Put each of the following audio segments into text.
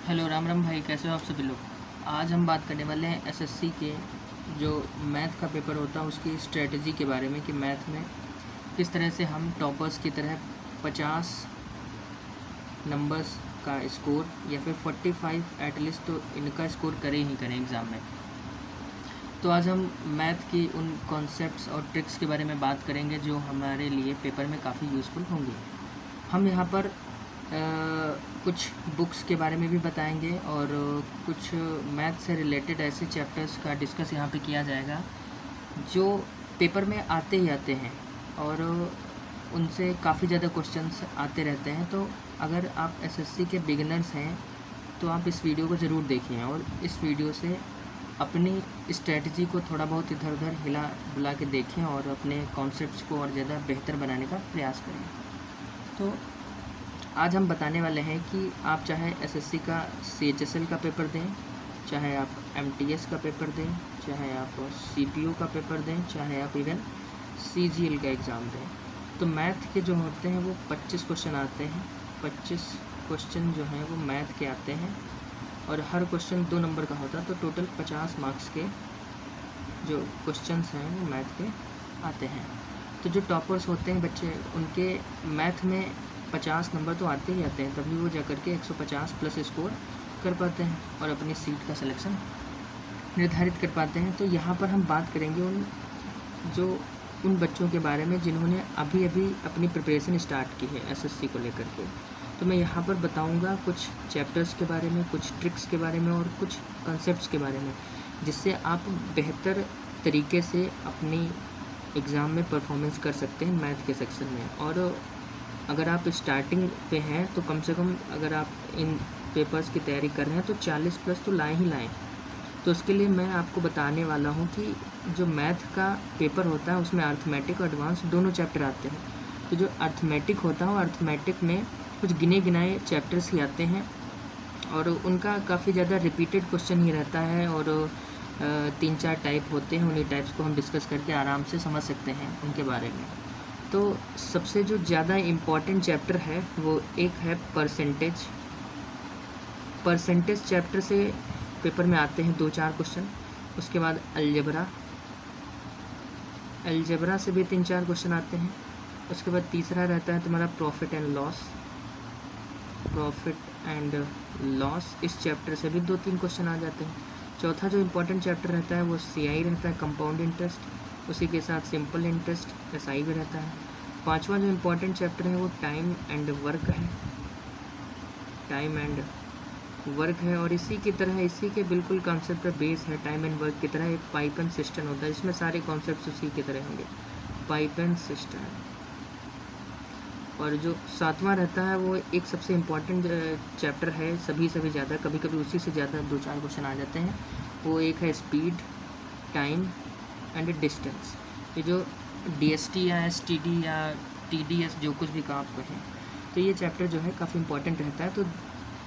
Hello Ram Ram भाई, कैसे हो आप सभी लोग। आज हम बात करने वाले हैं एसएससी के जो मैथ का पेपर होता है उसकी स्ट्रेटजी के बारे में कि मैथ में किस तरह से हम टॉपर्स की तरह 50 नंबर्स का स्कोर या फिर 45 एटलीस्ट तो इनका स्कोर करें ही करें एग्ज़ाम में। तो आज हम मैथ की उन कॉन्सेप्ट्स और ट्रिक्स के बारे में बात करेंगे जो हमारे लिए पेपर में काफ़ी यूज़फुल होंगे। हम यहाँ पर कुछ बुक्स के बारे में भी बताएंगे और कुछ मैथ से रिलेटेड ऐसे चैप्टर्स का डिस्कस यहाँ पे किया जाएगा जो पेपर में आते ही आते हैं और उनसे काफ़ी ज़्यादा क्वेश्चंस आते रहते हैं। तो अगर आप एसएससी के बिगिनर्स हैं तो आप इस वीडियो को ज़रूर देखें और इस वीडियो से अपनी स्ट्रेटजी को थोड़ा बहुत इधर उधर हिला डुला के देखें और अपने कॉन्सेप्ट्स को और ज़्यादा बेहतर बनाने का प्रयास करें। तो आज हम बताने वाले हैं कि आप चाहे एसएससी का सीएचएसएल का पेपर दें, चाहे आप एमटीएस का पेपर दें, चाहे आप सीपीयू का पेपर दें, चाहे आप इवन सीजीएल का एग्ज़ाम दें, तो मैथ के जो होते हैं वो 25 क्वेश्चन आते हैं। 25 क्वेश्चन जो हैं वो मैथ के आते हैं और हर क्वेश्चन 2 नंबर का होता है, तो टोटल 50 मार्क्स के जो क्वेश्चंस हैं वो मैथ के आते हैं। तो जो टॉपर्स होते हैं बच्चे, उनके मैथ में 50 नंबर तो आते ही आते हैं, तभी वो जाकर के 150 प्लस स्कोर कर पाते हैं और अपनी सीट का सिलेक्शन निर्धारित कर पाते हैं। तो यहाँ पर हम बात करेंगे उन बच्चों के बारे में जिन्होंने अभी अभी अपनी प्रिपरेशन स्टार्ट की है एसएससी को लेकर के। तो मैं यहाँ पर बताऊँगा कुछ चैप्टर्स के बारे में, कुछ ट्रिक्स के बारे में और कुछ कंसेप्ट के बारे में, जिससे आप बेहतर तरीके से अपनी एग्ज़ाम में परफॉर्मेंस कर सकते हैं मैथ के सेक्शन में। और अगर आप स्टार्टिंग पे हैं तो कम से कम अगर आप इन पेपर्स की तैयारी कर रहे हैं तो 40 प्लस तो लाएँ ही लाएँ। तो उसके लिए मैं आपको बताने वाला हूँ कि जो मैथ का पेपर होता है उसमें अर्थमेटिक और एडवांस दोनों चैप्टर आते हैं। तो जो अर्थमेटिक होता है वो अर्थमेटिक में कुछ गिने गिनाए चैप्टर्स ही आते हैं और उनका काफ़ी ज़्यादा रिपीटेड क्वेश्चन ही रहता है और 3-4 टाइप होते हैं। उन्हीं टाइप्स को हम डिस्कस करके आराम से समझ सकते हैं उनके बारे में। तो सबसे जो ज़्यादा इम्पॉर्टेंट चैप्टर है वो एक है परसेंटेज। परसेंटेज चैप्टर से पेपर में आते हैं 2-4 क्वेश्चन। उसके बाद अलजेब्रा से भी 3-4 क्वेश्चन आते हैं। उसके बाद तीसरा रहता है तुम्हारा प्रॉफिट एंड लॉस। इस चैप्टर से भी 2-3 क्वेश्चन आ जाते हैं। चौथा जो इम्पोर्टेंट चैप्टर रहता है वो सीआई रहता है, कंपाउंड इंटरेस्ट। उसी के साथ सिंपल इंटरेस्ट एसआई भी रहता है। पांचवा जो इम्पोर्टेंट चैप्टर है वो टाइम एंड वर्क है और इसी की तरह इसी के बिल्कुल कॉन्सेप्ट पर बेस है। टाइम एंड वर्क की तरह एक पाइप एंड सिस्टम होता है, इसमें सारे कॉन्सेप्ट उसी की तरह होंगे, पाइप एंड सिस्टम। और जो सातवां रहता है वो एक सबसे इम्पॉर्टेंट चैप्टर है, सभी ज़्यादा, कभी कभी उसी से ज़्यादा 2-4 क्वेश्चन आ जाते हैं। वो एक है स्पीड, टाइम एंड डिस्टेंस। ये जो डीएसटी या एसटीडी या टीडीएस जो कुछ भी का आप कहें, तो ये चैप्टर जो है काफ़ी इंपॉर्टेंट रहता है। तो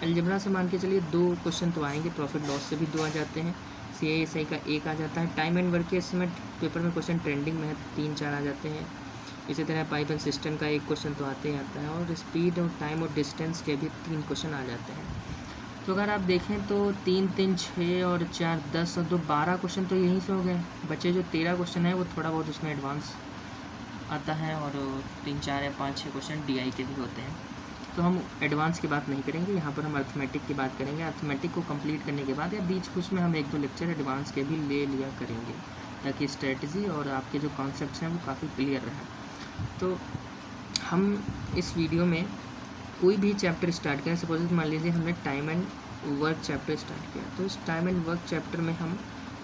अलजेब्रा से मान के चलिए 2 क्वेश्चन तो आएंगे, प्रॉफिट लॉस से भी 2 आ जाते हैं, सीआईएसआई का 1 आ जाता है। टाइम एंड वर्क के इस समय पेपर में क्वेश्चन ट्रेंडिंग में है, 3-4 आ जाते हैं। इसी तरह पाइप एंड सिस्टम का 1 क्वेश्चन तो आते ही आता है और स्पीड और टाइम और डिस्टेंस के भी 3 क्वेश्चन आ जाते हैं। तो अगर आप देखें तो 3-3 6 और 4 10 और 2 12 क्वेश्चन तो यहीं से हो गए। बचे जो 13 क्वेश्चन है वो थोड़ा बहुत उसमें एडवांस आता है और 3-4 या 5-6 क्वेश्चन डीआई के भी होते हैं। तो हम एडवांस की बात नहीं करेंगे, यहाँ पर हम अर्थमेटिक की बात करेंगे। अर्थमेटिक को कंप्लीट करने के बाद या बीच कुछ में हम 1-2 लेक्चर एडवांस के भी ले लिया करेंगे, ताकि स्ट्रेटजी और आपके जो कॉन्सेप्ट्स हैं वो काफ़ी क्लियर रहें। तो हम इस वीडियो में कोई भी चैप्टर स्टार्ट करें, सपोज मान लीजिए हमने time and work chapter start किया, तो इस टाइम एंड वर्क चैप्टर में हम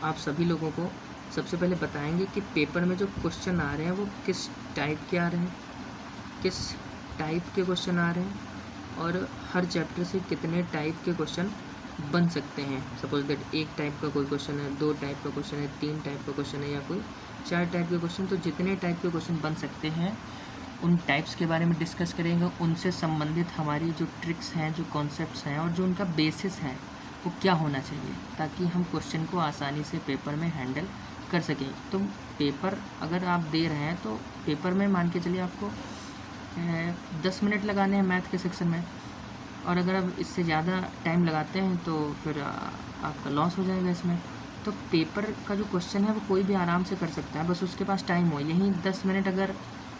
आप सभी लोगों को सबसे पहले बताएंगे कि पेपर में जो क्वेश्चन आ रहे हैं वो किस टाइप के आ रहे हैं, किस टाइप के क्वेश्चन आ रहे हैं और हर चैप्टर से कितने टाइप के क्वेश्चन बन सकते हैं। सपोज दैट 1 टाइप का कोई क्वेश्चन है, 2 टाइप का क्वेश्चन है, 3 टाइप का क्वेश्चन है या कोई 4 टाइप के क्वेश्चन, तो जितने टाइप के क्वेश्चन बन सकते हैं उन टाइप्स के बारे में डिस्कस करेंगे। उनसे संबंधित हमारी जो ट्रिक्स हैं, जो कॉन्सेप्ट्स हैं और जो उनका बेसिस है वो क्या होना चाहिए, ताकि हम क्वेश्चन को आसानी से पेपर में हैंडल कर सकें। तो पेपर अगर आप दे रहे हैं तो पेपर में मान के चलिए आपको 10 मिनट लगाने हैं मैथ के सेक्शन में, और अगर आप इससे ज़्यादा टाइम लगाते हैं तो फिर आपका लॉस हो जाएगा इसमें। तो पेपर का जो क्वेश्चन है वो कोई भी आराम से कर सकता है, बस उसके पास टाइम हो। यहीं 10 मिनट अगर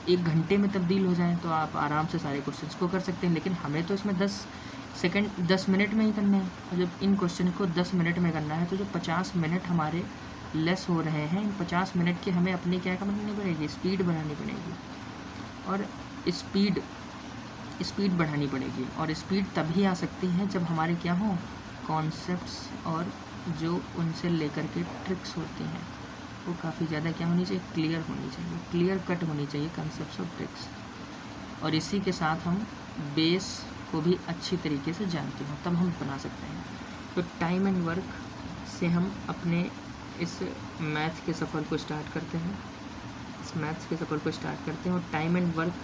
1 घंटे में तब्दील हो जाए तो आप आराम से सारे क्वेश्चंस को कर सकते हैं। लेकिन हमें तो इसमें 10 मिनट में ही करने हैं, और जब इन क्वेश्चन को 10 मिनट में करना है तो जो 50 मिनट हमारे लेस हो रहे हैं, इन 50 मिनट की हमें अपनी क्या बनानी पड़ेगी, स्पीड बढ़ानी पड़ेगी। और स्पीड बढ़ानी पड़ेगी, और स्पीड तभी आ सकती है जब हमारे क्या हो, कॉन्सेप्ट्स और जो उनसे लेकर के ट्रिक्स होती हैं वो काफ़ी ज़्यादा क्या होनी चाहिए, क्लियर होनी चाहिए, क्लियर कट होनी चाहिए कॉन्सेप्ट्स और ट्रिक्स। और इसी के साथ हम बेस को भी अच्छी तरीके से जानते हो तब हम बना सकते हैं। तो टाइम एंड वर्क से हम अपने इस मैथ के सफ़र को स्टार्ट करते हैं, और टाइम एंड वर्क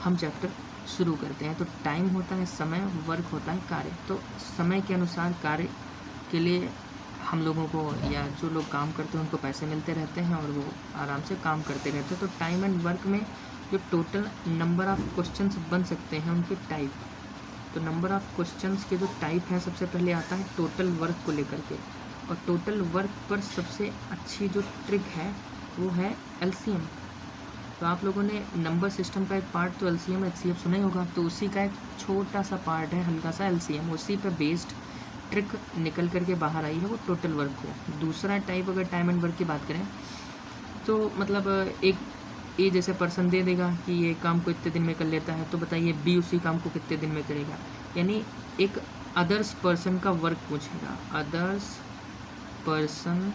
हम चैप्टर शुरू करते हैं। तो टाइम होता है समय, वर्क होता है कार्य। तो समय के अनुसार कार्य के लिए हम लोगों को, या जो लोग काम करते हैं उनको पैसे मिलते रहते हैं और वो आराम से काम करते रहते हैं। तो टाइम एंड वर्क में जो टोटल नंबर ऑफ़ क्वेश्चंस बन सकते हैं उनके टाइप, तो नंबर ऑफ़ क्वेश्चंस के जो टाइप हैं, सबसे पहले आता है टोटल वर्क को लेकर के। और टोटल वर्क पर सबसे अच्छी जो ट्रिक है वो है एलसीएम। तो आप लोगों ने नंबर सिस्टम का एक पार्ट तो एलसीएम एचसीएफ सुना ही होगा, तो उसी का एक छोटा सा पार्ट है, हल्का सा एलसीएम, उसी पर बेस्ड ट्रिक निकल करके बाहर आई है वो टोटल वर्क को। दूसरा टाइप अगर टाइम एंड वर्क की बात करें तो मतलब एक ए जैसे पर्सन दे देगा कि ये काम को इतने दिन में कर लेता है, तो बताइए बी उसी काम को कितने दिन में करेगा। यानी एक अदर्स पर्सन का वर्क पूछेगा, अदर्स पर्सन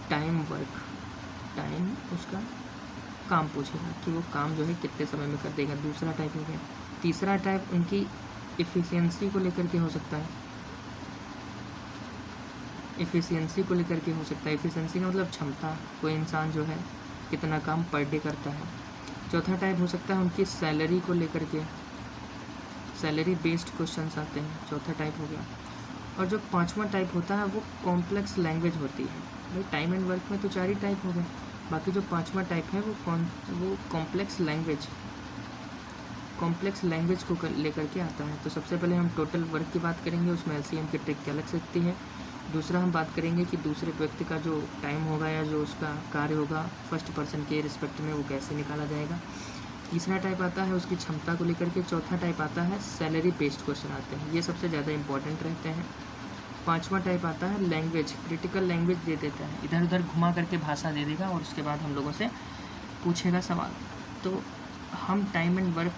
टाइम उसका काम पूछेगा कि वो काम जो है कितने समय में कर देगा। दूसरा टाइप हो गया। तीसरा टाइप उनकी एफिशिएंसी को लेकर के हो सकता है, एफिशिएंसी का मतलब क्षमता, कोई इंसान जो है कितना काम पर डे करता है। चौथा टाइप हो सकता है उनकी सैलरी को लेकर के, सैलरी बेस्ड क्वेश्चंस आते हैं, चौथा टाइप हो गया। और जो पांचवा टाइप होता है वो कॉम्प्लेक्स लैंग्वेज होती है। भाई टाइम एंड वर्क में तो 4 ही टाइप हो गए, बाकी जो पांचवा टाइप है वो कॉम्प्लेक्स लैंग्वेज को लेकर के आता है। तो सबसे पहले हम टोटल वर्क की बात करेंगे, उसमें एलसीएम की ट्रिक क्या लग सकती है। दूसरा हम बात करेंगे कि दूसरे व्यक्ति का जो टाइम होगा या जो उसका कार्य होगा फर्स्ट पर्सन के रिस्पेक्ट में वो कैसे निकाला जाएगा। तीसरा टाइप आता है उसकी क्षमता को लेकर के। चौथा टाइप आता है सैलरी बेस्ड क्वेश्चन आते हैं, ये सबसे ज़्यादा इंपॉर्टेंट रहते हैं। पांचवा टाइप आता है लैंग्वेज, क्रिटिकल लैंग्वेज दे देता है, इधर उधर घुमा करके भाषा दे देगा और उसके बाद हम लोगों से पूछेगा सवाल। तो हम टाइम एंड वर्क